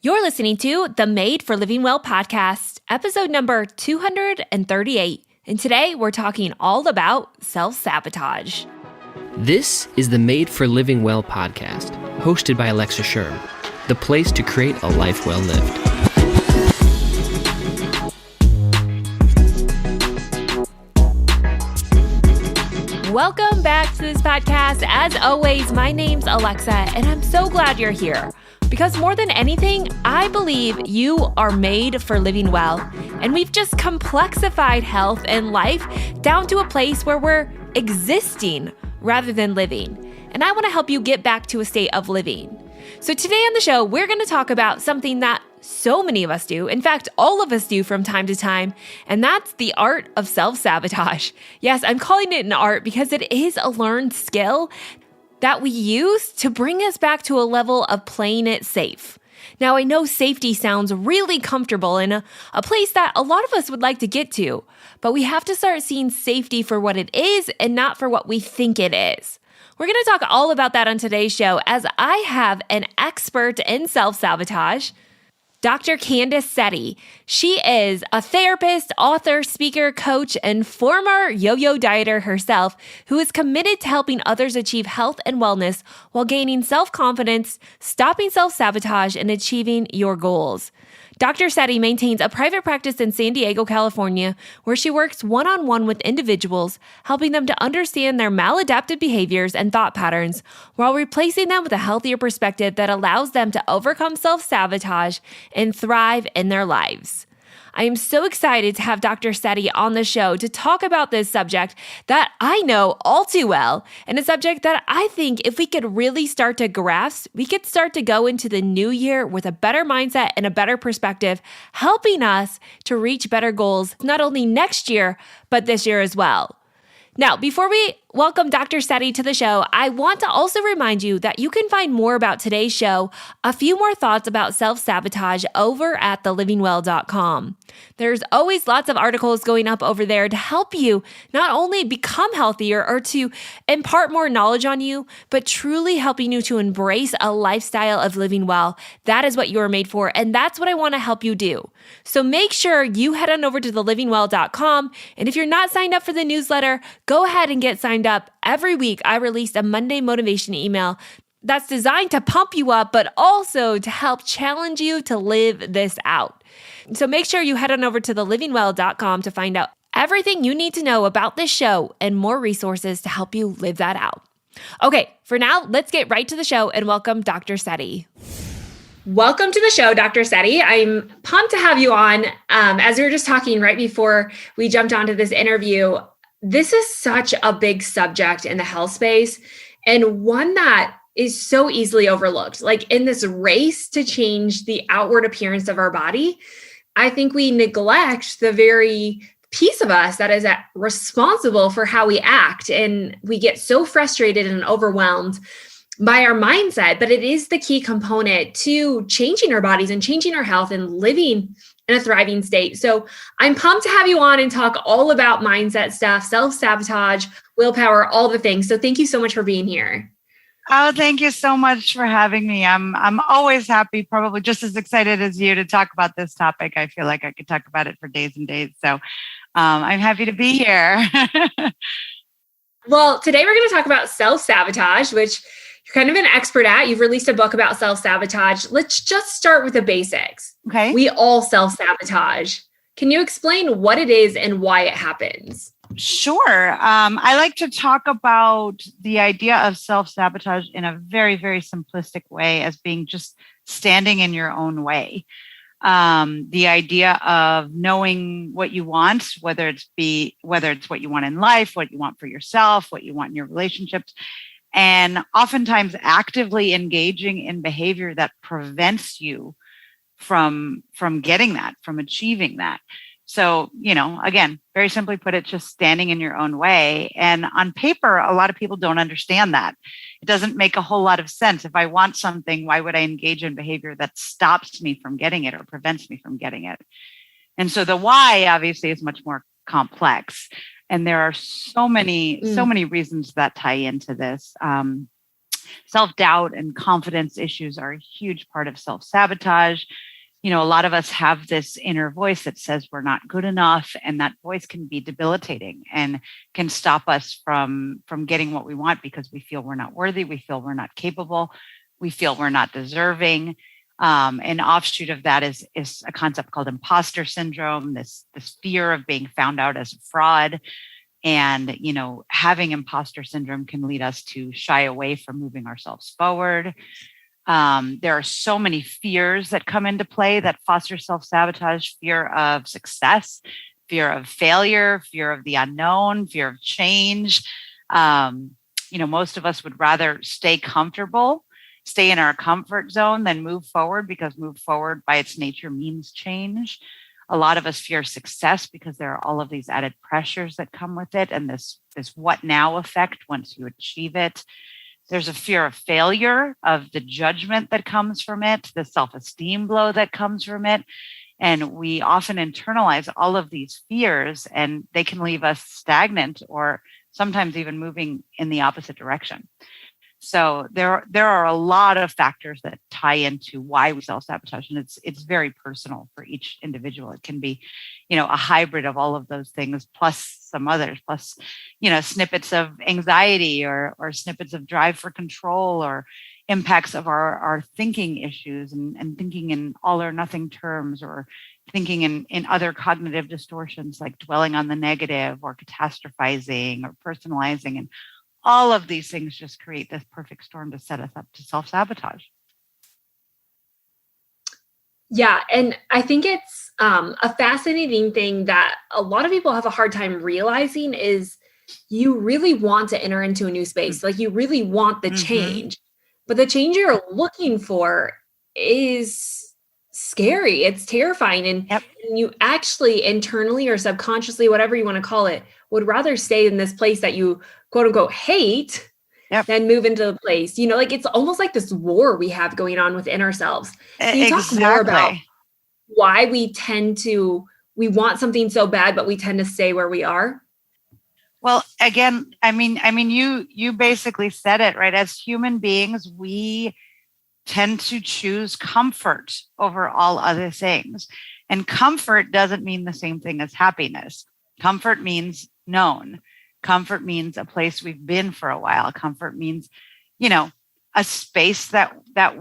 You're listening to the Made for Living Well podcast, episode number 238. And today we're talking all about self-sabotage. This is the Made for Living Well podcast, hosted by Alexa Sherm, the place to create a life well lived. Welcome back to this podcast. As always, my name's Alexa, and I'm so glad you're here. Because more than anything, I believe you are made for living well. And we've just complexified health and life down to a place where we're existing rather than living. And I want to help you get back to a state of living. So today on the show, we're going to talk about something that so many of us do. In fact, all of us do from time to time. And that's the art of self-sabotage. Yes, I'm calling it an art because it is a learned skill that we use to bring us back to a level of playing it safe. Now, I know safety sounds really comfortable in a place that a lot of us would like to get to, but we have to start seeing safety for what it is and not for what we think it is. We're going to talk all about that on today's show as I have an expert in self-sabotage, Dr. Candace Setti. She is a therapist, author, speaker, coach, and former yo-yo dieter herself who is committed to helping others achieve health and wellness while gaining self-confidence, stopping self-sabotage, and achieving your goals. Dr. Setti maintains a private practice in San Diego, California, where she works one-on-one with individuals, helping them to understand their maladaptive behaviors and thought patterns while replacing them with a healthier perspective that allows them to overcome self-sabotage and thrive in their lives. I am so excited to have Dr. Setti on the show to talk about this subject that I know all too well, and a subject that I think if we could really start to grasp, we could start to go into the new year with a better mindset and a better perspective, helping us to reach better goals, not only next year, but this year as well. Now, before we welcome Dr. Setti to the show, I want to also remind you that you can find more about today's show, a few more thoughts about self-sabotage over at thelivingwell.com. There's always lots of articles going up over there to help you not only become healthier or to impart more knowledge on you, but truly helping you to embrace a lifestyle of living well. That is what you are made for, and that's what I want to help you do. So make sure you head on over to thelivingwell.com, and if you're not signed up for the newsletter, go ahead and get signed up. Every week, I release a Monday motivation email that's designed to pump you up, but also to help challenge you to live this out. So make sure you head on over to thelivingwell.com to find out everything you need to know about this show and more resources to help you live that out. Okay, for now, let's get right to the show and welcome Dr. Setti. Welcome to the show, Dr. Setti. I'm pumped to have you on. As we were just talking right before we jumped onto this interview, this is such a big subject in the health space and one that is so easily overlooked. Like in this race to change the outward appearance of our body, I think we neglect the very piece of us that is responsible for how we act. And we get so frustrated and overwhelmed by our mindset, but it is the key component to changing our bodies and changing our health and living in a thriving state. So I'm pumped to have you on and talk all about mindset stuff, self-sabotage, willpower, all the things. So thank you so much for being here. Oh, thank you so much for having me. I'm always happy, probably just as excited as you to talk about this topic. I feel like I could talk about it for days and days. So I'm happy to be here. Well, today we're going to talk about self-sabotage, which you're kind of an expert at. You've released a book about self-sabotage. Let's just start with the basics. Okay. We all self-sabotage. Can you explain what it is and why it happens? Sure. I like to talk about the idea of self-sabotage in a very, very simplistic way as being just standing in your own way. The idea of knowing what you want, whether it's what you want in life, what you want for yourself, what you want in your relationships, and oftentimes actively engaging in behavior that prevents you from getting that, from achieving that. So, again, very simply put, it just standing in your own way. And on paper, a lot of people don't understand that. It doesn't make a whole lot of sense. If I want something, why would I engage in behavior that stops me from getting it or prevents me from getting it? And so the why obviously is much more complex. And there are so many reasons that tie into this. Self-doubt and confidence issues are a huge part of self-sabotage. A lot of us have this inner voice that says we're not good enough, and that voice can be debilitating and can stop us from getting what we want because we feel we're not worthy, we feel we're not capable, we feel we're not deserving. An offshoot of that is a concept called imposter syndrome, this fear of being found out as a fraud. And, having imposter syndrome can lead us to shy away from moving ourselves forward. There are so many fears that come into play that foster self-sabotage: fear of success, fear of failure, fear of the unknown, fear of change. Most of us would rather stay comfortable, stay in our comfort zone than move forward, because move forward by its nature means change. A lot of us fear success because there are all of these added pressures that come with it, and this what now effect once you achieve it. There's a fear of failure, of the judgment that comes from it, the self-esteem blow that comes from it. And we often internalize all of these fears, and they can leave us stagnant or sometimes even moving in the opposite direction. So there are a lot of factors that tie into why we self-sabotage, and it's very personal for each individual. It can be, a hybrid of all of those things, plus some others, plus, snippets of anxiety or snippets of drive for control, or impacts of our thinking issues and thinking in all or nothing terms, or thinking in other cognitive distortions like dwelling on the negative or catastrophizing or personalizing. And all of these things just create this perfect storm to set us up to self-sabotage. Yeah. And I think it's a fascinating thing that a lot of people have a hard time realizing is you really want to enter into a new space. Like you really want the change, but the change you're looking for is scary. It's terrifying. And you actually internally or subconsciously, whatever you want to call it, would rather stay in this place that you quote unquote hate than move into the place. Like it's almost like this war we have going on within ourselves. Can you talk more about why we want something so bad, but we tend to stay where we are? Well, again, I mean, you basically said it, right? As human beings, we tend to choose comfort over all other things. And comfort doesn't mean the same thing as happiness. Comfort means known. Comfort means a place we've been for a while. Comfort means, a space that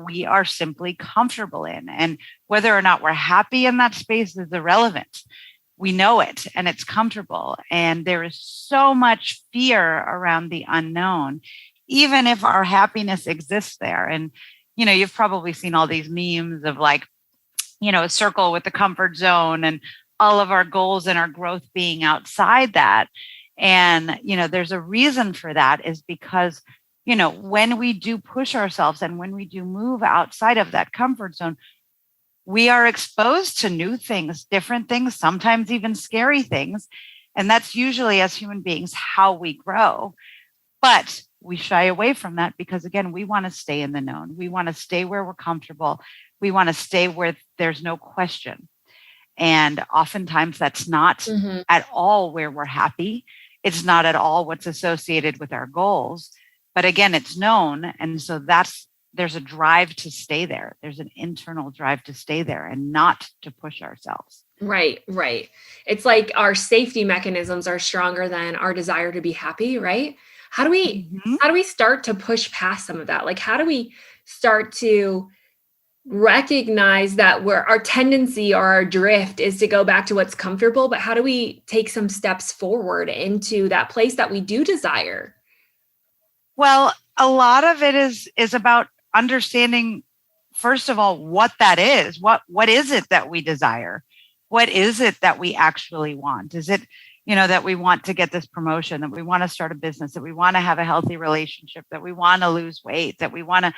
we are simply comfortable in. And whether or not we're happy in that space is irrelevant. We know it and it's comfortable. And there is so much fear around the unknown, even if our happiness exists there. And, you've probably seen all these memes of like, a circle with the comfort zone and all of our goals and our growth being outside that. And, there's a reason for that, is because, when we do push ourselves and when we do move outside of that comfort zone, we are exposed to new things, different things, sometimes even scary things. And that's usually, as human beings, how we grow. But we shy away from that because, again, we want to stay in the known. We want to stay where we're comfortable. We want to stay where there's no question. And oftentimes that's not at all where we're happy. It's not at all what's associated with our goals. But again, it's known. And so there's a drive to stay there. There's an internal drive to stay there and not to push ourselves. Right. It's like our safety mechanisms are stronger than our desire to be happy, right? How do we start to push past some of that? Like, how do we start to recognize that our tendency or our drift is to go back to what's comfortable, but how do we take some steps forward into that place that we do desire? Well, a lot of it is about understanding, first of all, what that is. What is it that we desire? What is it that we actually want? Is it, that we want to get this promotion, that we want to start a business, that we want to have a healthy relationship, that we want to lose weight, that we want to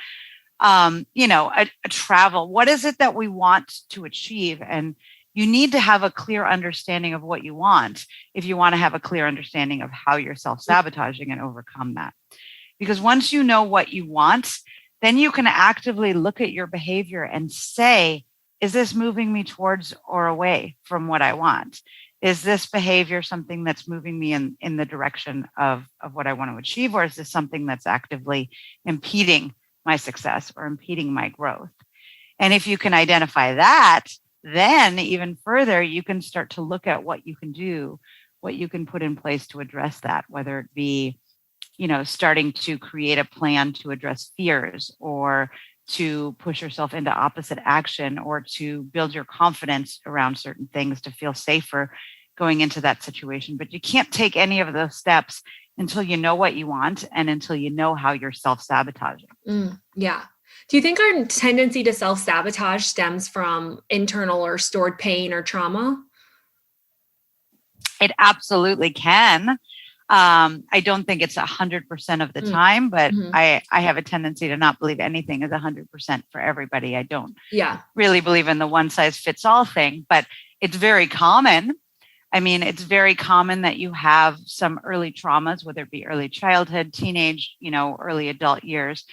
a travel? What is it that we want to achieve? And you need to have a clear understanding of what you want if you want to have a clear understanding of how you're self-sabotaging and overcome that. Because once you know what you want, then you can actively look at your behavior and say, is this moving me towards or away from what I want? is this behavior something that's moving me in the direction of what I want to achieve, or is this something that's actively impeding my success or impeding my growth? And if you can identify that, then even further, you can start to look at what you can do, what you can put in place to address that, whether it be, starting to create a plan to address fears, or to push yourself into opposite action, or to build your confidence around certain things to feel safer going into that situation. But you can't take any of those steps until you know what you want and until you know how you're self-sabotaging. Yeah. Do you think our tendency to self-sabotage stems from internal or stored pain or trauma? It absolutely can. I don't think it's 100% of the time, but I have a tendency to not believe anything is 100% for everybody. I don't really believe in the one size fits all thing, but it's very common. I mean, it's very common that you have some early traumas, whether it be early childhood, teenage, early adult years,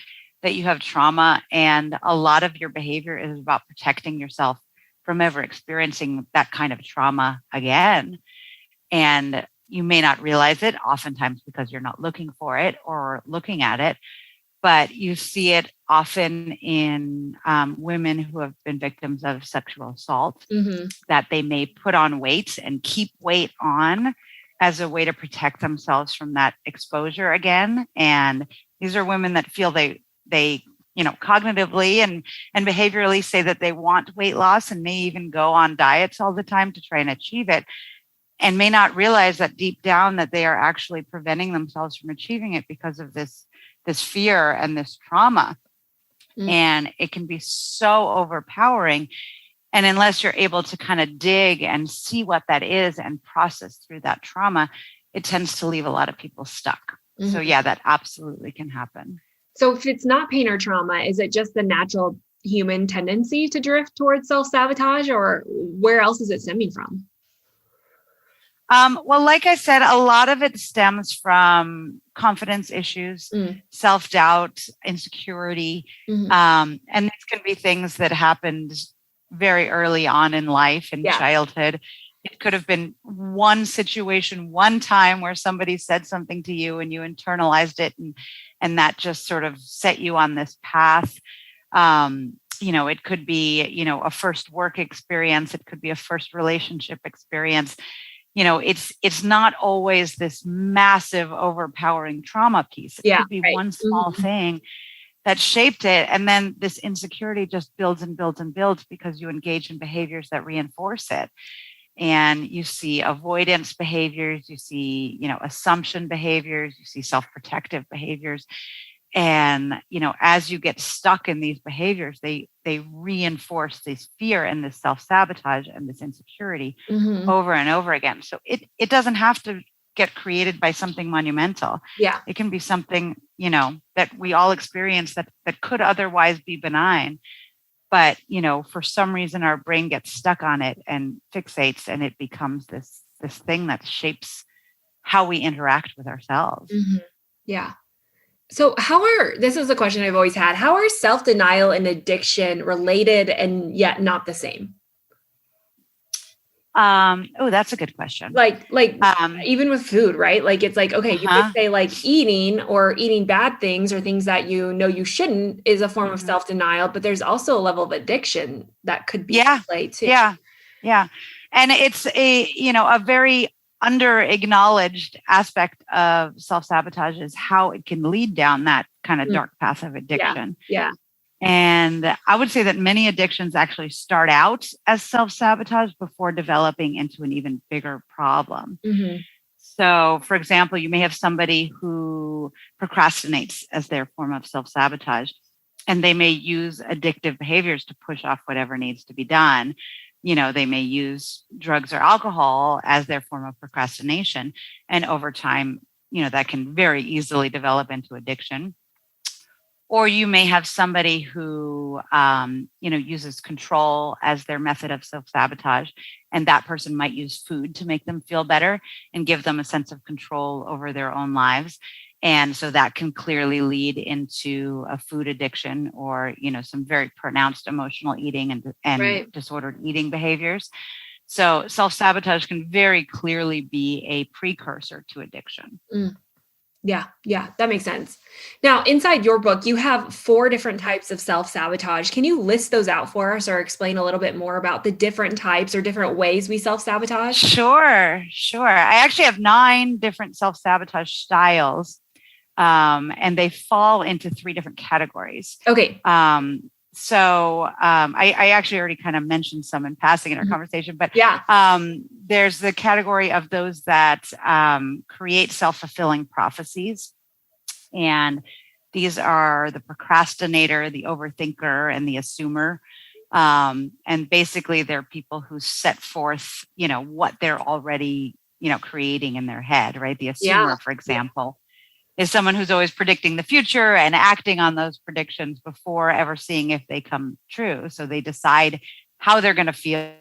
that you have trauma, and a lot of your behavior is about protecting yourself from ever experiencing that kind of trauma again. And you may not realize it, oftentimes because you're not looking for it or looking at it, but you see it often in women who have been victims of sexual assault, that they may put on weight and keep weight on as a way to protect themselves from that exposure again. And these are women that feel they cognitively and behaviorally say that they want weight loss, and may even go on diets all the time to try and achieve it, and may not realize that deep down that they are actually preventing themselves from achieving it because of this fear and this trauma. And it can be so overpowering. And unless you're able to kind of dig and see what that is and process through that trauma, it tends to leave a lot of people stuck. So yeah, that absolutely can happen. So if it's not pain or trauma, is it just the natural human tendency to drift towards self-sabotage, or where else is it stemming from? Well, like I said, a lot of it stems from confidence issues, self-doubt, insecurity. And these can be things that happened very early on in life, in childhood. It could have been one situation, one time where somebody said something to you and you internalized it, and that just sort of set you on this path. It could be, a first work experience. It could be a first relationship experience. It's not always this massive, overpowering trauma piece. It could be one small thing that shaped it. And then this insecurity just builds and builds and builds because you engage in behaviors that reinforce it. And you see avoidance behaviors, you see, assumption behaviors, you see self-protective behaviors. And, as you get stuck in these behaviors, they reinforce this fear and this self-sabotage and this insecurity over and over again. So it doesn't have to get created by something monumental. Yeah. It can be something, that we all experience that could otherwise be benign. But, for some reason, our brain gets stuck on it and fixates, and it becomes this thing that shapes how we interact with ourselves. Yeah. So this is a question I've always had, how are self-denial and addiction related and yet not the same? That's a good question. Like even with food, right? Like, it's like, okay, you could say like eating bad things or things that you shouldn't is a form of self-denial, but there's also a level of addiction that could be at play too. Yeah. And it's a very under-acknowledged aspect of self-sabotage is how it can lead down that kind of dark path of addiction. Yeah. And I would say that many addictions actually start out as self-sabotage before developing into an even bigger problem. So, for example, you may have somebody who procrastinates as their form of self-sabotage, and they may use addictive behaviors to push off whatever needs to be done. They may use drugs or alcohol as their form of procrastination. And over time, that can very easily develop into addiction. Or you may have somebody who, uses control as their method of self-sabotage. And that person might use food to make them feel better and give them a sense of control over their own lives. And so that can clearly lead into a food addiction or, some very pronounced emotional eating and disordered eating behaviors. So self-sabotage can very clearly be a precursor to addiction. Yeah, that makes sense. Now, inside your book, you have 4 different types of self-sabotage. Can you list those out for us or explain a little bit more about the different types or different ways we self-sabotage? Sure. I actually have 9 different self-sabotage styles, and they fall into 3 different categories. Okay. I actually already kind of mentioned some in passing in our conversation, but there's the category of those that create self-fulfilling prophecies. And these are the procrastinator, the overthinker, and the assumer. And basically they're people who set forth, what they're already, creating in their head, right? The assumer, for example, is someone who's always predicting the future and acting on those predictions before ever seeing if they come true. So they decide how they're going to feel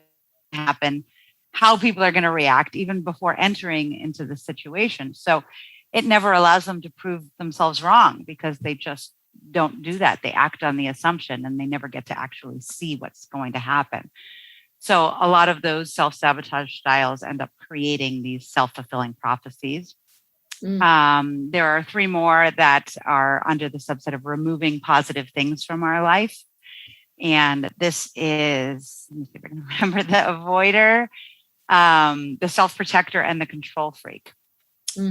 happen, how people are going to react even before entering into the situation. So it never allows them to prove themselves wrong because they just don't do that. They act on the assumption and they never get to actually see what's going to happen. So a lot of those self-sabotage styles end up creating these self-fulfilling prophecies. There are 3 more that are under the subset of removing positive things from our life. And this is, let me see if I can remember, the avoider, the self-protector, and the control freak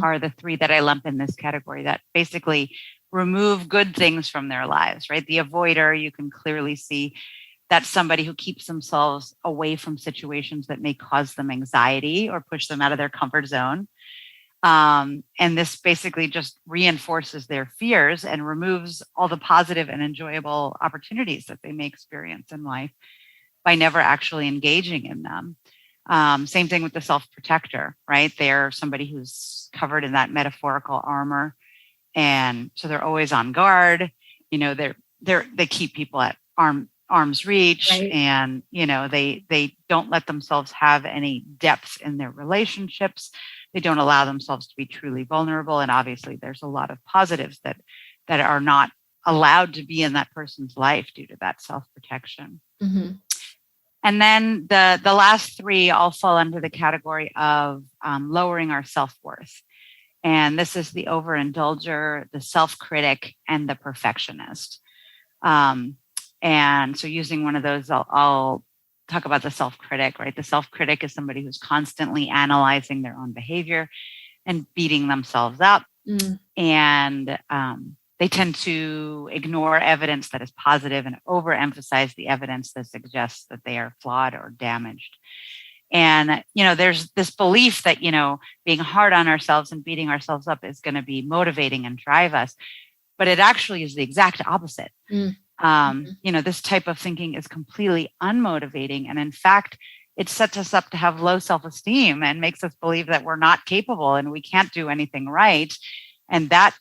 are the 3 that I lump in this category that basically remove good things from their lives, right? The avoider, you can clearly see that's somebody who keeps themselves away from situations that may cause them anxiety or push them out of their comfort zone. And this basically just reinforces their fears and removes all the positive and enjoyable opportunities that they may experience in life by never actually engaging in them. Same thing with the self-protector, right? They're somebody who's covered in that metaphorical armor. And so they're always on guard. They keep people at arm's reach, right? And, they don't let themselves have any depth in their relationships. They don't allow themselves to be truly vulnerable. And obviously there's a lot of positives that are not allowed to be in that person's life due to that self-protection. And then the last 3 all fall under the category of lowering our self-worth. And this is the overindulger, the self-critic, and the perfectionist. And so using one of those, I'll talk about the self-critic, right? The self-critic is somebody who's constantly analyzing their own behavior and beating themselves up. And they tend to ignore evidence that is positive and overemphasize the evidence that suggests that they are flawed or damaged. And, there's this belief that, being hard on ourselves and beating ourselves up is going to be motivating and drive us. But it actually is the exact opposite. This type of thinking is completely unmotivating. And in fact, it sets us up to have low self-esteem and makes us believe that we're not capable and we can't do anything right. And that,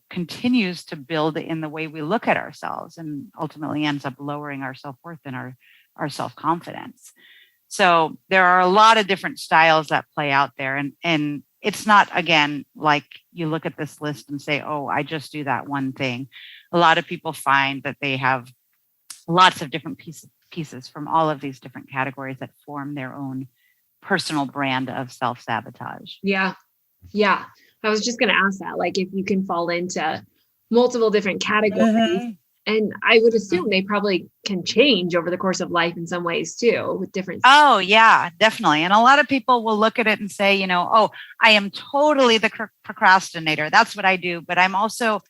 continues to build in the way we look at ourselves and ultimately ends up lowering our self-worth and our self-confidence. So there are a lot of different styles that play out there. And it's not, again, like you look at this list and say, oh, I just do that one thing. A lot of people find that they have lots of different pieces from all of these different categories that form their own personal brand of self-sabotage. Yeah. I was just going to ask that, like, if you can fall into multiple different categories. And I would assume they probably can change over the course of life in some ways too, with different. Oh, yeah, definitely. And a lot of people will look at it and say, oh, I am totally the procrastinator. That's what I do. But I'm also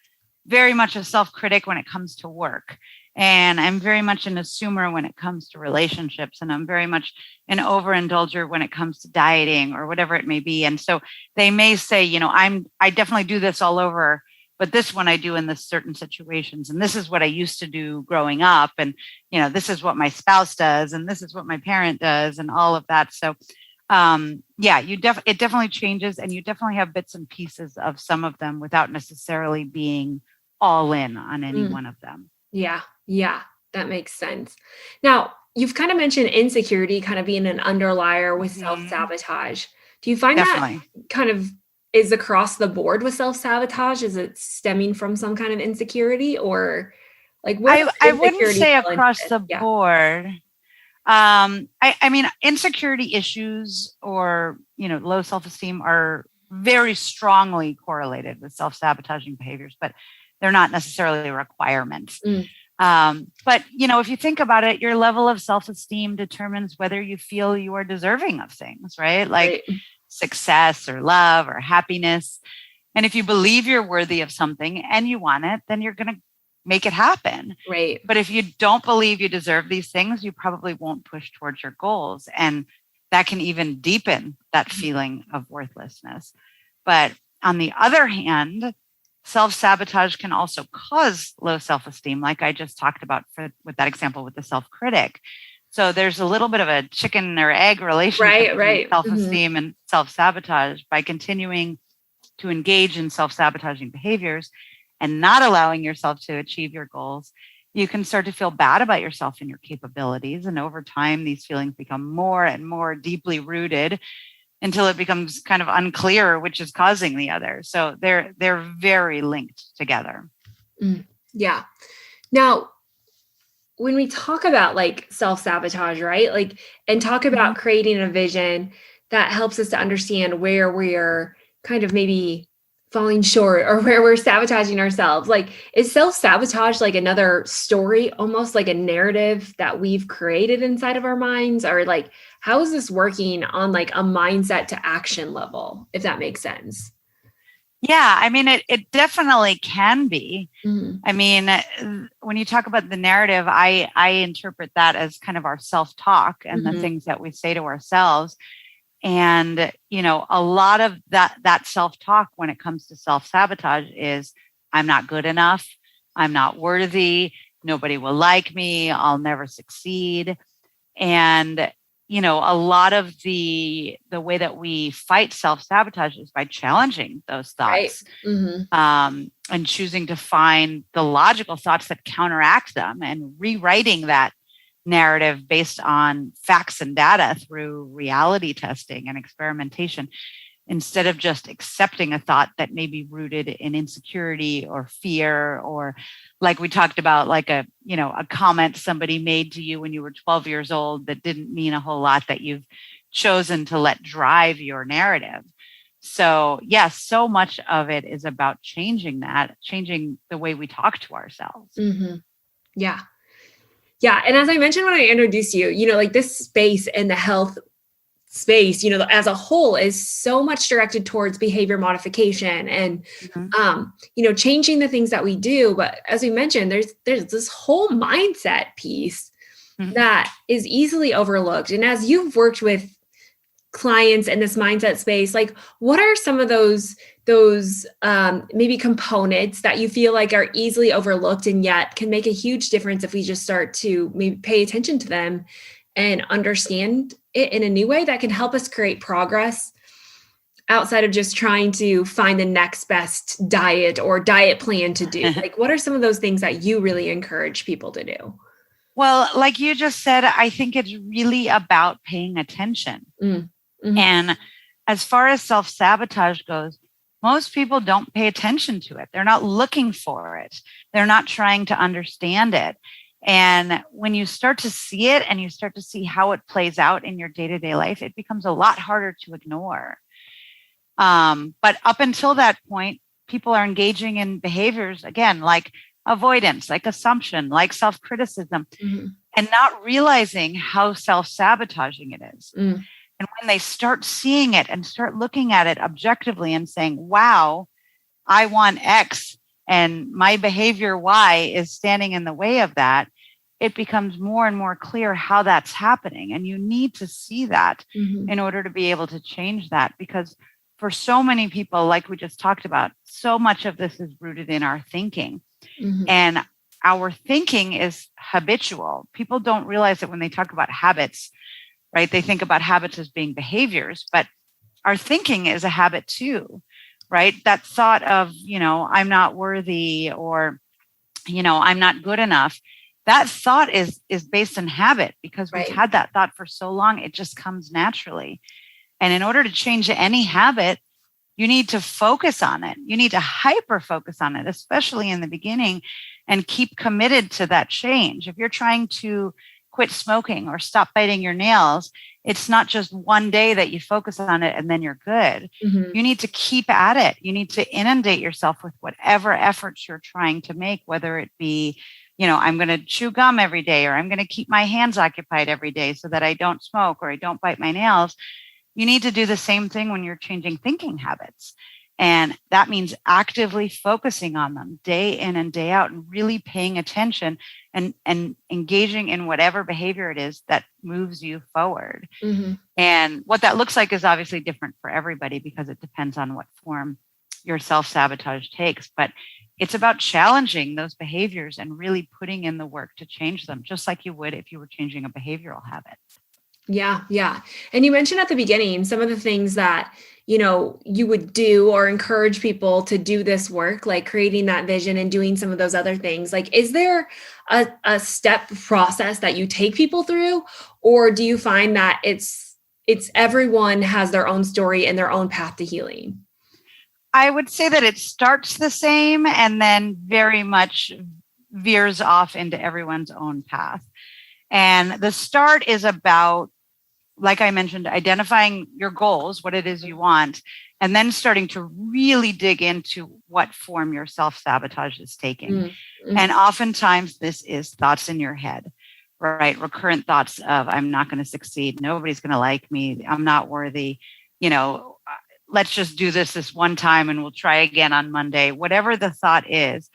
very much a self-critic when it comes to work. And I'm very much an assumer when it comes to relationships. And I'm very much an overindulger when it comes to dieting or whatever it may be. And so they may say, I definitely do this all over, but this one I do in this certain situations. And this is what I used to do growing up. And, this is what my spouse does. And this is what my parent does and all of that. So, it definitely changes. And you definitely have bits and pieces of some of them without necessarily being all in on any one of them. Yeah, that makes sense. Now, you've kind of mentioned insecurity kind of being an underlier with self-sabotage. Do you find that kind of is across the board with self-sabotage? Is it stemming from some kind of insecurity or like? I wouldn't say across the board. I mean, insecurity issues or, low self-esteem are very strongly correlated with self-sabotaging behaviors, but they're not necessarily requirements. But, if you think about it, your level of self-esteem determines whether you feel you are deserving of things, right? Like success or love or happiness. And if you believe you're worthy of something and you want it, then you're going to make it happen. Right. But if you don't believe you deserve these things, you probably won't push towards your goals. And that can even deepen that feeling of worthlessness. But on the other hand, self-sabotage can also cause low self-esteem, like I just talked about with that example with the self-critic. So there's a little bit of a chicken or egg relationship between self-esteem and self-sabotage. By continuing to engage in self-sabotaging behaviors and not allowing yourself to achieve your goals, you can start to feel bad about yourself and your capabilities. And over time, these feelings become more and more deeply rooted until it becomes kind of unclear which is causing the other. So they're very linked together. Yeah. Now, when we talk about like self-sabotage, right? Like, and talk about creating a vision that helps us to understand where we're kind of maybe falling short or where we're sabotaging ourselves. Like, is self-sabotage like another story, almost like a narrative that we've created inside of our minds? Or like, how is this working on like a mindset to action level, if that makes sense? Yeah, I mean, it definitely can be. I mean, when you talk about the narrative, I interpret that as kind of our self-talk and the things that we say to ourselves. And, a lot of that self-talk when it comes to self-sabotage is, I'm not good enough. I'm not worthy. Nobody will like me. I'll never succeed. And, a lot of the way that we fight self-sabotage is by challenging those thoughts, and choosing to find the logical thoughts that counteract them and rewriting that narrative based on facts and data through reality testing and experimentation, instead of just accepting a thought that may be rooted in insecurity or fear, or like we talked about, like a comment somebody made to you when you were 12 years old that didn't mean a whole lot, that you've chosen to let drive your narrative. So yes, so much of it is about changing the way we talk to ourselves. Yeah. Yeah. And as I mentioned when I introduced you, like this space and the health space, as a whole is so much directed towards behavior modification and, changing the things that we do. But as we mentioned, there's this whole mindset piece that is easily overlooked. And as you've worked with clients in this mindset space, like what are some of those maybe components that you feel like are easily overlooked and yet can make a huge difference if we just start to maybe pay attention to them and understand it in a new way that can help us create progress outside of just trying to find the next best diet or diet plan to do? Like, what are some of those things that you really encourage people to do? Well, like you just said, I think it's really about paying attention. And as far as self-sabotage goes, most people don't pay attention to it. They're not looking for it. They're not trying to understand it. And when you start to see it and you start to see how it plays out in your day-to-day life, it becomes a lot harder to ignore. But up until that point, people are engaging in behaviors, again, like avoidance, like assumption, like self-criticism, and not realizing how self-sabotaging it is. And when they start seeing it and start looking at it objectively and saying, wow, I want X and my behavior Y is standing in the way of that, it becomes more and more clear how that's happening. And you need to see that in order to be able to change that, because for so many people, like we just talked about, so much of this is rooted in our thinking. And our thinking is habitual. People don't realize that when they talk about habits, right? They think about habits as being behaviors, but our thinking is a habit too, right? That thought of, I'm not worthy, or, I'm not good enough. That thought is based on habit, because we've had that thought for so long, it just comes naturally. And in order to change any habit, you need to focus on it. You need to hyper focus on it, especially in the beginning, and keep committed to that change. If you're trying to quit smoking or stop biting your nails, it's not just one day that you focus on it and then you're good. Mm-hmm. You need to keep at it. You need to inundate yourself with whatever efforts you're trying to make, whether it be, I'm going to chew gum every day, or I'm going to keep my hands occupied every day so that I don't smoke or I don't bite my nails. You need to do the same thing when you're changing thinking habits. And that means actively focusing on them day in and day out and really paying attention and engaging in whatever behavior it is that moves you forward. Mm-hmm. And what that looks like is obviously different for everybody because it depends on what form your self-sabotage takes. But it's about challenging those behaviors and really putting in the work to change them, just like you would if you were changing a behavioral habit. Yeah. Yeah. And you mentioned at the beginning some of the things that, you would do or encourage people to do this work, like creating that vision and doing some of those other things. Like, is there a step process that you take people through, or do you find that it's everyone has their own story and their own path to healing? I would say that it starts the same and then very much veers off into everyone's own path. And the start is about, like I mentioned, identifying your goals, what it is you want, and then starting to really dig into what form your self-sabotage is taking. Mm-hmm. And oftentimes this is thoughts in your head, right? Recurrent thoughts of, I'm not going to succeed. Nobody's going to like me. I'm not worthy. Let's just do this one time and we'll try again on Monday, whatever the thought is.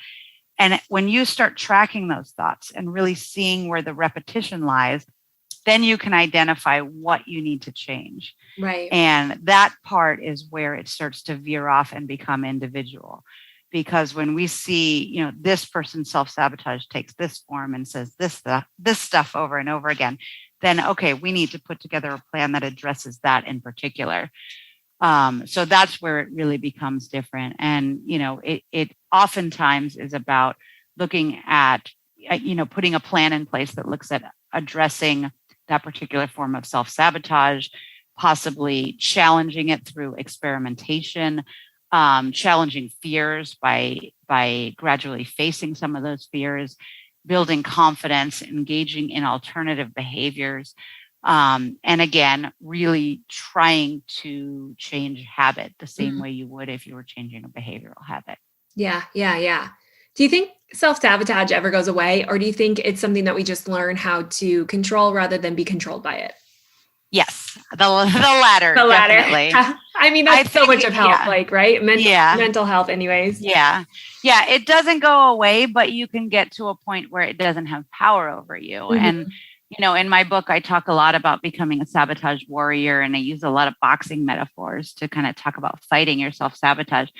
And when you start tracking those thoughts and really seeing where the repetition lies, then you can identify what you need to change. Right. And that part is where it starts to veer off and become individual. Because when we see, this person's self-sabotage takes this form and says this stuff over and over again, then, okay, we need to put together a plan that addresses that in particular. So that's where it really becomes different. And, it oftentimes is about looking at, putting a plan in place that looks at addressing that particular form of self-sabotage, possibly challenging it through experimentation, challenging fears by gradually facing some of those fears, building confidence, engaging in alternative behaviors. And again, really trying to change habit the same way you would if you were changing a behavioral habit. Yeah. Do you think self-sabotage ever goes away, or do you think it's something that we just learn how to control rather than be controlled by it? Yes, the latter. The latter. Definitely. I mean, that's so much of health, right? Mental health anyways. Yeah. It doesn't go away, but you can get to a point where it doesn't have power over you. Mm-hmm. And, in my book, I talk a lot about becoming a sabotage warrior, and I use a lot of boxing metaphors to kind of talk about fighting your self-sabotage,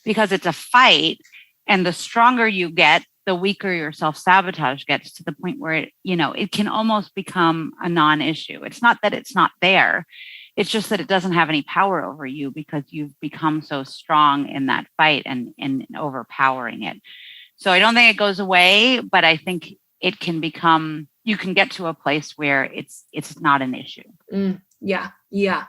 because it's a fight. And the stronger you get, the weaker your self-sabotage gets, to the point where it can almost become a non-issue. It's not that it's not there. It's just that it doesn't have any power over you because you've become so strong in that fight and overpowering it. So I don't think it goes away, but I think it can become, you can get to a place where it's not an issue. Yeah.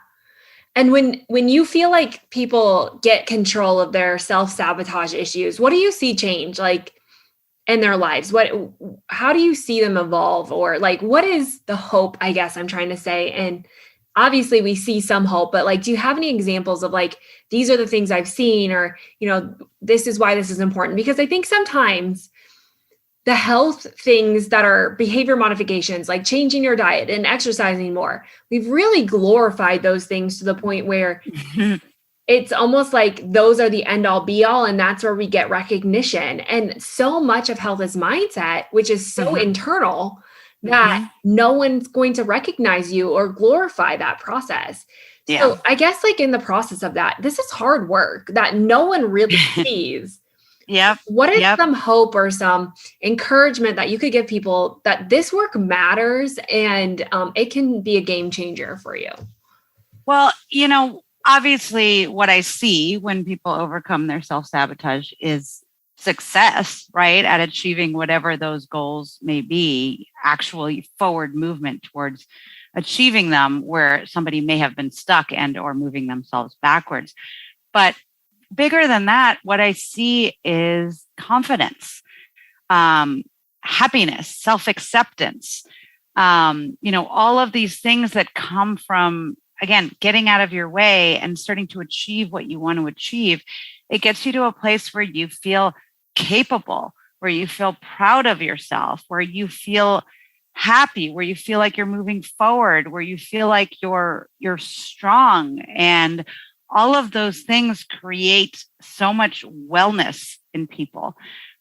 And when you feel like people get control of their self-sabotage issues, what do you see change in their lives? How do you see them evolve? Or what is the hope, I guess I'm trying to say? And obviously we see some hope, but do you have any examples of these are the things I've seen, or, this is why this is important? Because I think sometimes the health things that are behavior modifications, like changing your diet and exercising more, we've really glorified those things to the point where it's almost like those are the end all be all. And that's where we get recognition. And so much of health is mindset, which is so internal that no one's going to recognize you or glorify that process. Yeah. So I guess in the process of that, this is hard work that no one really sees. Yep. What is some hope or some encouragement that you could give people that this work matters and it can be a game changer for you? Well, obviously what I see when people overcome their self-sabotage is success, right? At achieving whatever those goals may be, actually forward movement towards achieving them, where somebody may have been stuck and or moving themselves backwards. But bigger than that, what I see is confidence, happiness, self-acceptance, All of these things that come from, again, getting out of your way and starting to achieve what you want to achieve. It gets you to a place where you feel capable, where you feel proud of yourself, where you feel happy, where you feel like you're moving forward, where you feel like you're strong. And all of those things create so much wellness in people,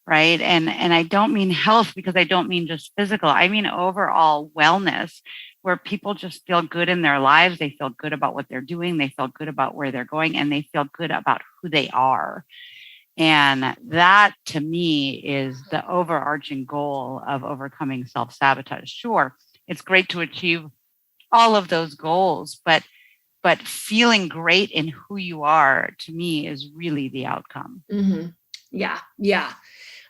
right? And I don't mean health, because I don't mean just physical. I mean overall wellness, where people just feel good in their lives. They feel good about what they're doing. They feel good about where they're going, and they feel good about who they are. And that, to me, is the overarching goal of overcoming self-sabotage. Sure, it's great to achieve all of those goals, but feeling great in who you are, to me, is really the outcome. Mm-hmm. Yeah. Yeah.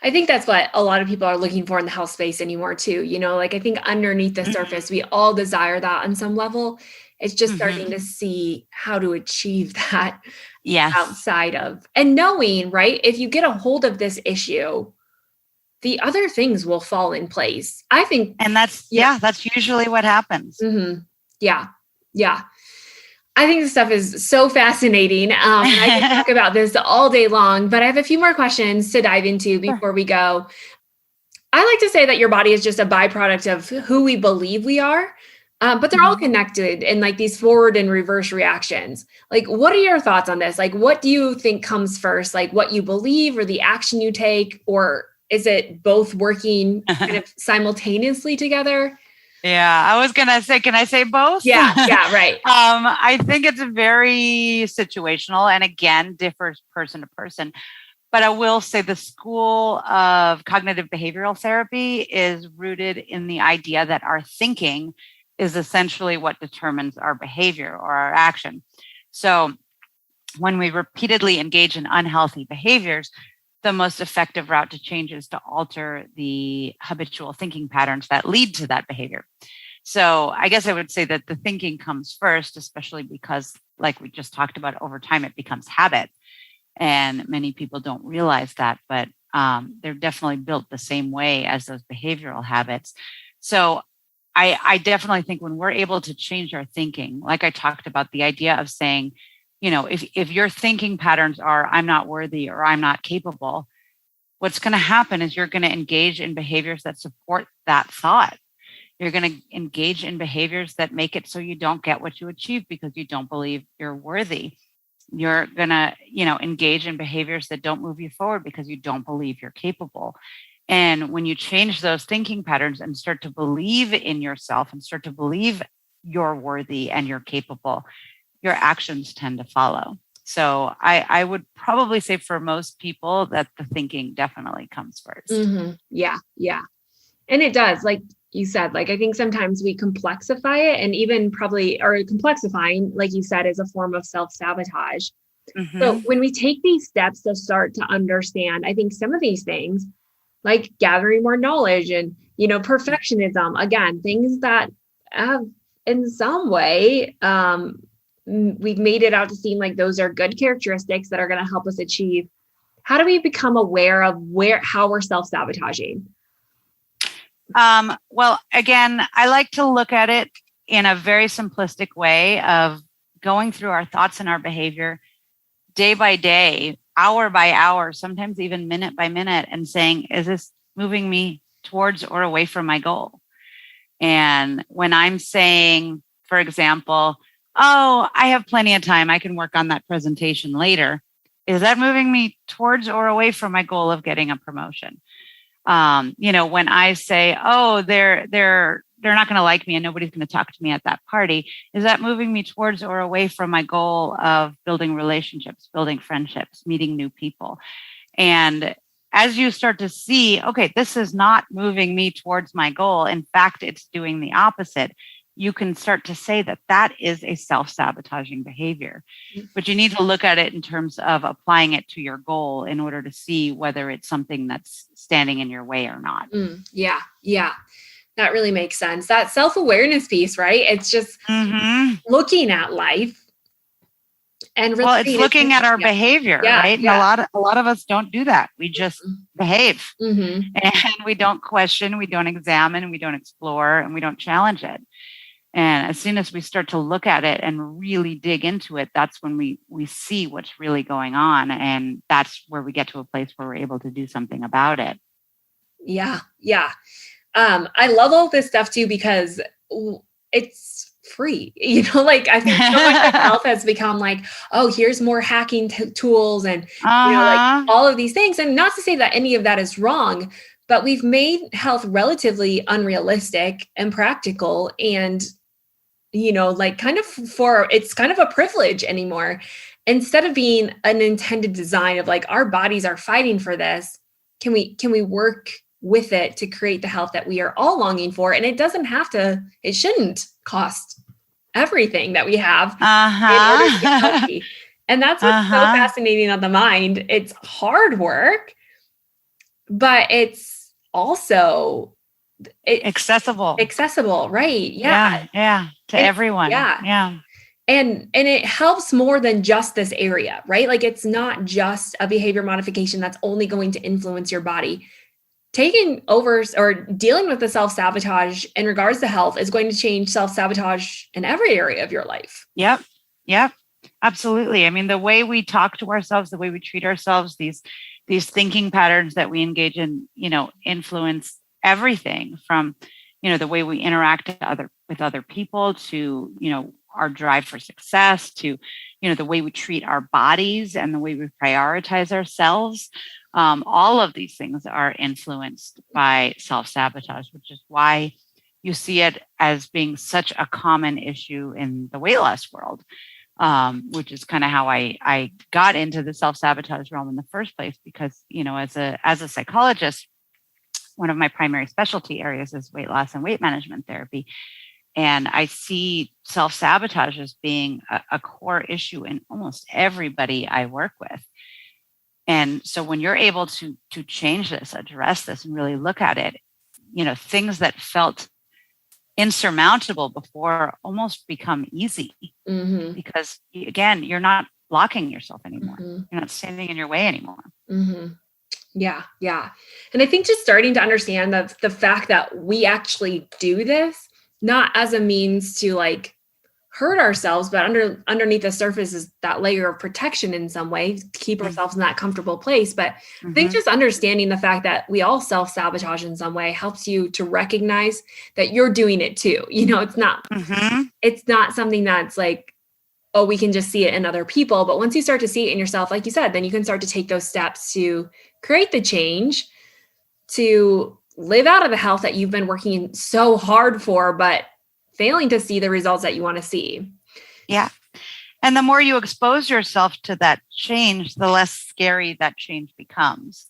I think that's what a lot of people are looking for in the health space anymore too. I think underneath the surface, we all desire that on some level. It's just starting to see how to achieve that outside of, and knowing, right? If you get a hold of this issue, the other things will fall in place, I think. And that's usually what happens. Mm-hmm. Yeah. Yeah. I think this stuff is so fascinating. And I could talk about this all day long, but I have a few more questions to dive into before we go. I like to say that your body is just a byproduct of who we believe we are, but they're all connected in like these forward and reverse reactions. Like, what are your thoughts on this? Like, what do you think comes first? Like what you believe or the action you take, or is it both working kind of simultaneously together? Yeah, I was going to say, can I say both? Yeah, right. I think it's very situational, and again, differs person to person. But I will say the school of cognitive behavioral therapy is rooted in the idea that our thinking is essentially what determines our behavior or our action. So when we repeatedly engage in unhealthy behaviors, the most effective route to change is to alter the habitual thinking patterns that lead to that behavior. So I guess I would say that the thinking comes first, especially because, like we just talked about, over time it becomes habit. And many people don't realize that, but they're definitely built the same way as those behavioral habits. So I definitely think when we're able to change our thinking, like I talked about, the idea of saying, if your thinking patterns are, I'm not worthy or I'm not capable, what's going to happen is you're going to engage in behaviors that support that thought. You're going to engage in behaviors that make it so you don't get what you achieve because you don't believe you're worthy. You're going to, engage in behaviors that don't move you forward because you don't believe you're capable. And when you change those thinking patterns and start to believe in yourself and start to believe you're worthy and you're capable, your actions tend to follow. So I would probably say for most people that the thinking definitely comes first. Mm-hmm. Yeah. Yeah. And it does, like you said, like, I think sometimes we complexify it, and even probably, or complexifying, like you said, is a form of self-sabotage. So when we take these steps to start to understand, I think some of these things, like gathering more knowledge and, perfectionism, again, things that in some way, we've made it out to seem like those are good characteristics that are going to help us achieve. How do we become aware of how we're self-sabotaging? Well, again, I like to look at it in a very simplistic way of going through our thoughts and our behavior day by day, hour by hour, sometimes even minute by minute, and saying, is this moving me towards or away from my goal? And when I'm saying, for example, oh, I have plenty of time, I can work on that presentation later, is that moving me towards or away from my goal of getting a promotion? When I say, oh, they're not going to like me and nobody's going to talk to me at that party, is that moving me towards or away from my goal of building relationships, building friendships, meeting new people? And as you start to see, okay, this is not moving me towards my goal, in fact, it's doing the opposite, you can start to say that that is a self-sabotaging behavior. But you need to look at it in terms of applying it to your goal in order to see whether it's something that's standing in your way or not. Yeah. That really makes sense. That self-awareness piece, right? It's just looking at life And well, it's looking at our behavior, right? And a lot of us don't do that. We just behave, and we don't question, we don't examine, we don't explore, and we don't challenge it. And as soon as we start to look at it and really dig into it, that's when we see what's really going on. And that's where we get to a place where we're able to do something about it. Yeah. Yeah. I love all this stuff too, because it's free, like I think so much of health has become like, oh, here's more hacking tools and, like all of these things. And not to say that any of that is wrong, but we've made health relatively unrealistic and practical and, like it's kind of a privilege anymore. Instead of being an intended design of like, our bodies are fighting for this. Can we work with it to create the health that we are all longing for? And it shouldn't cost everything that we have in order to get healthy. And that's what's so fascinating on the mind. It's hard work, but it's also accessible, right? Yeah. To everyone. Yeah. And it helps more than just this area, right? Like it's not just a behavior modification that's only going to influence your body. Taking over or dealing with the self-sabotage in regards to health is going to change self-sabotage in every area of your life. Yep. Absolutely. I mean, the way we talk to ourselves, the way we treat ourselves, these thinking patterns that we engage in, influence everything from, the way we interact with other people to, our drive for success to, the way we treat our bodies and the way we prioritize ourselves. All of these things are influenced by self-sabotage, which is why you see it as being such a common issue in the weight loss world, which is kind of how I got into the self-sabotage realm in the first place. Because, as a psychologist, one of my primary specialty areas is weight loss and weight management therapy. And I see self-sabotage as being a core issue in almost everybody I work with. And so when you're able to change this, address this, and really look at it, things that felt insurmountable before almost become easy, because again, you're not blocking yourself anymore. You're not standing in your way anymore. Yeah. And I think just starting to understand that the fact that we actually do this, not as a means to like hurt ourselves, but underneath the surface is that layer of protection in some way to keep ourselves in that comfortable place. But I think just understanding the fact that we all self-sabotage in some way helps you to recognize that you're doing it too. It's not something that's like, oh, we can just see it in other people. But once you start to see it in yourself, like you said, then you can start to take those steps to create the change, to live out of the health that you've been working so hard for, but failing to see the results that you want to see. Yeah. And the more you expose yourself to that change, the less scary that change becomes.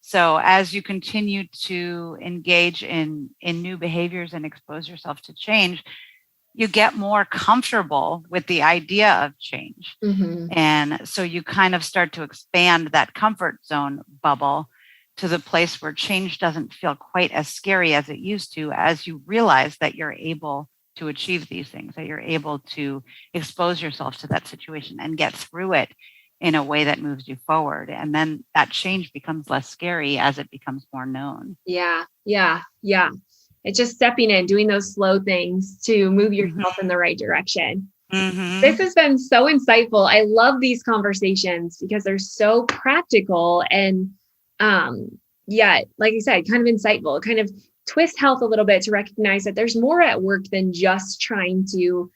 So as you continue to engage in new behaviors and expose yourself to change, you get more comfortable with the idea of change. And so you kind of start to expand that comfort zone bubble to the place where change doesn't feel quite as scary as it used to, as you realize that you're able to achieve these things, that you're able to expose yourself to that situation and get through it in a way that moves you forward. And then that change becomes less scary as it becomes more known. Yeah. It's just stepping in, doing those slow things to move yourself in the right direction. This has been so insightful. I love these conversations because they're so practical and, like I said, kind of insightful, kind of twist health a little bit to recognize that there's more at work than just trying to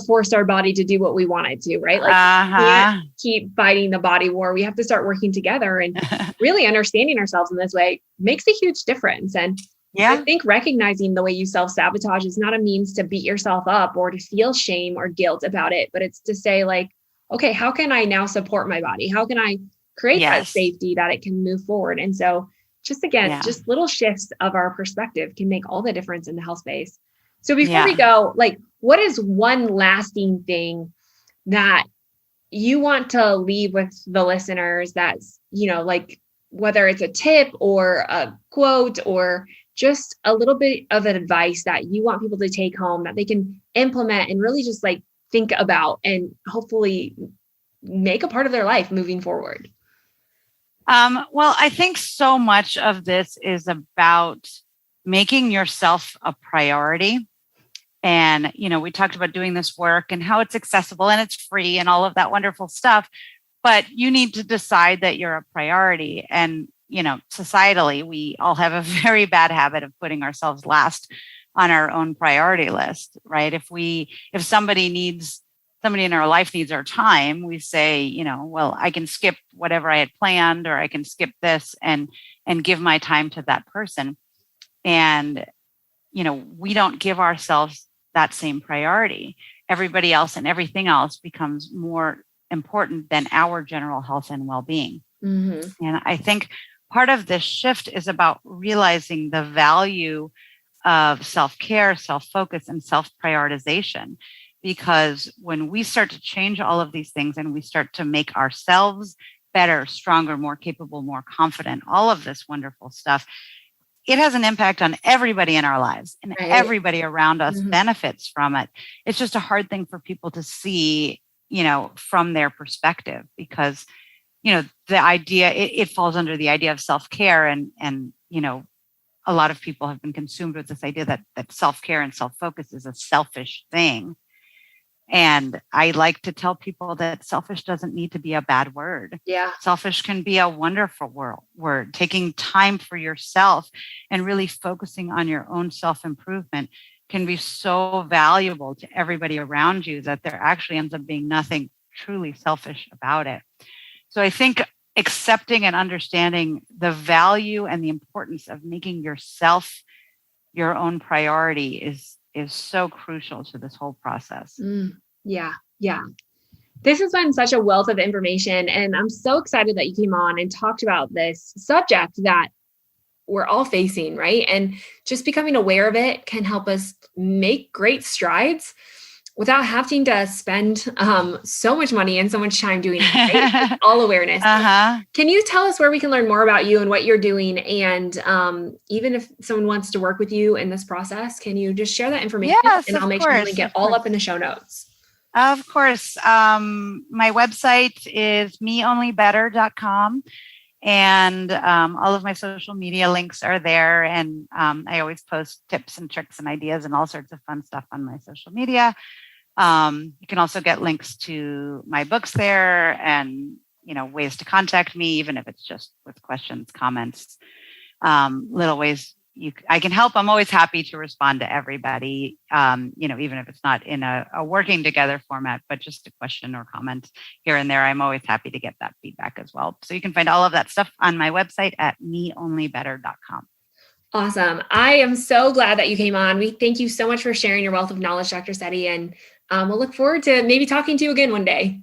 force our body to do what we want it to, right? Like we can't keep fighting the body war. We have to start working together, and really understanding ourselves in this way makes a huge difference. And I think recognizing the way you self-sabotage is not a means to beat yourself up or to feel shame or guilt about it, but it's to say like, okay, how can I now support my body? How can I create that safety that it can move forward? And so just just little shifts of our perspective can make all the difference in the health space. So before we go, like, what is one lasting thing that you want to leave with the listeners that's, like whether it's a tip or a quote or just a little bit of advice that you want people to take home that they can implement and really just like think about and hopefully make a part of their life moving forward? Well, I think so much of this is about making yourself a priority. And, we talked about doing this work and how it's accessible and it's free and all of that wonderful stuff. But you need to decide that you're a priority. And, societally, we all have a very bad habit of putting ourselves last on our own priority list, right? If somebody in our life needs our time, we say, well, I can skip whatever I had planned, or I can skip this and give my time to that person. And, we don't give ourselves that same priority. Everybody else and everything else becomes more important than our general health and well-being. Mm-hmm. And I think part of this shift is about realizing the value of self-care, self-focus, and self-prioritization. Because when we start to change all of these things and we start to make ourselves better, stronger, more capable, more confident, all of this wonderful stuff, it has an impact on everybody in our lives, and everybody around us benefits from it. It's just a hard thing for people to see, from their perspective, because, the idea, it falls under the idea of self-care, and a lot of people have been consumed with this idea that self-care and self-focus is a selfish thing. And I like to tell people that selfish doesn't need to be a bad word. Yeah. Selfish can be a wonderful word. Taking time for yourself and really focusing on your own self-improvement can be so valuable to everybody around you that there actually ends up being nothing truly selfish about it. So I think accepting and understanding the value and the importance of making yourself your own priority is so crucial to this whole process. Yeah. This has been such a wealth of information, and I'm so excited that you came on and talked about this subject that we're all facing, right? And just becoming aware of it can help us make great strides without having to spend so much money and so much time doing it, right? All awareness. Can you tell us where we can learn more about you and what you're doing? And even if someone wants to work with you in this process, can you just share that information? Yes, and I'll make sure to link it all up in the show notes. Of course. My website is meonlybetter.com. And all of my social media links are there. And I always post tips and tricks and ideas and all sorts of fun stuff on my social media. You can also get links to my books there, and ways to contact me, even if it's just with questions, comments, little ways I can help. I'm always happy to respond to everybody, even if it's not in a working together format, but just a question or comment here and there. I'm always happy to get that feedback as well. So you can find all of that stuff on my website at meonlybetter.com. Awesome. I am so glad that you came on. We thank you so much for sharing your wealth of knowledge, Dr. Sethi, and we'll look forward to maybe talking to you again one day.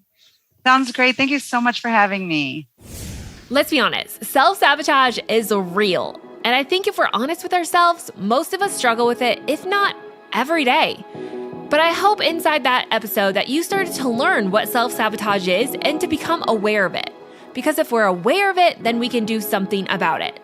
Sounds great. Thank you so much for having me. Let's be honest, self-sabotage is real. And I think if we're honest with ourselves, most of us struggle with it, if not every day. But I hope inside that episode that you started to learn what self-sabotage is and to become aware of it. Because if we're aware of it, then we can do something about it.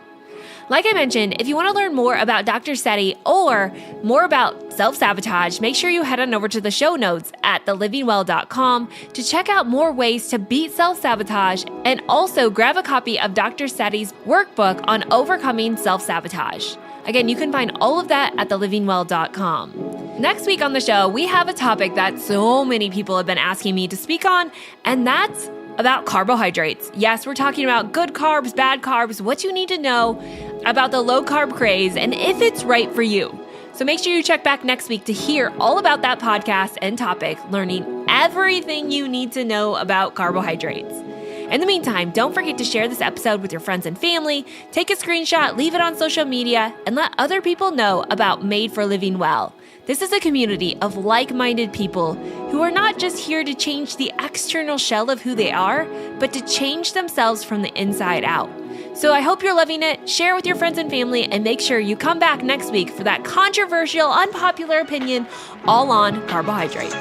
Like I mentioned, if you want to learn more about Dr. Sethi or more about self-sabotage, make sure you head on over to the show notes at thelivingwell.com to check out more ways to beat self-sabotage, and also grab a copy of Dr. Sethi's workbook on overcoming self-sabotage. Again, you can find all of that at thelivingwell.com. Next week on the show, we have a topic that so many people have been asking me to speak on, and that's about carbohydrates. Yes, we're talking about good carbs, bad carbs, what you need to know about the low carb craze and if it's right for you. So make sure you check back next week to hear all about that podcast and topic, learning everything you need to know about carbohydrates. In the meantime, don't forget to share this episode with your friends and family, take a screenshot, leave it on social media, and let other people know about Made for Living Well. This is a community of like-minded people who are not just here to change the external shell of who they are, but to change themselves from the inside out. So I hope you're loving it. Share with your friends and family, and make sure you come back next week for that controversial, unpopular opinion all on carbohydrates.